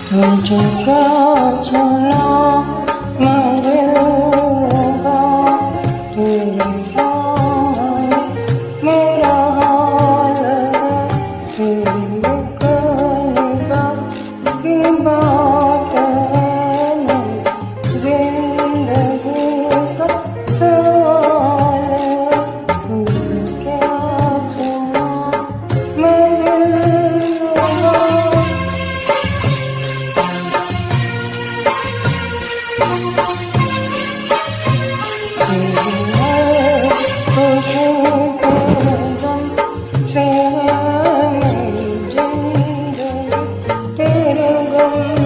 तुझे क्या सुना मैं दिल लगा तेरे सामने मेरा हाल है तेरी कल्बा की बात है जिंदगी का सवाल है तुझे क्या सुना मैं दिल लगा तेरे गम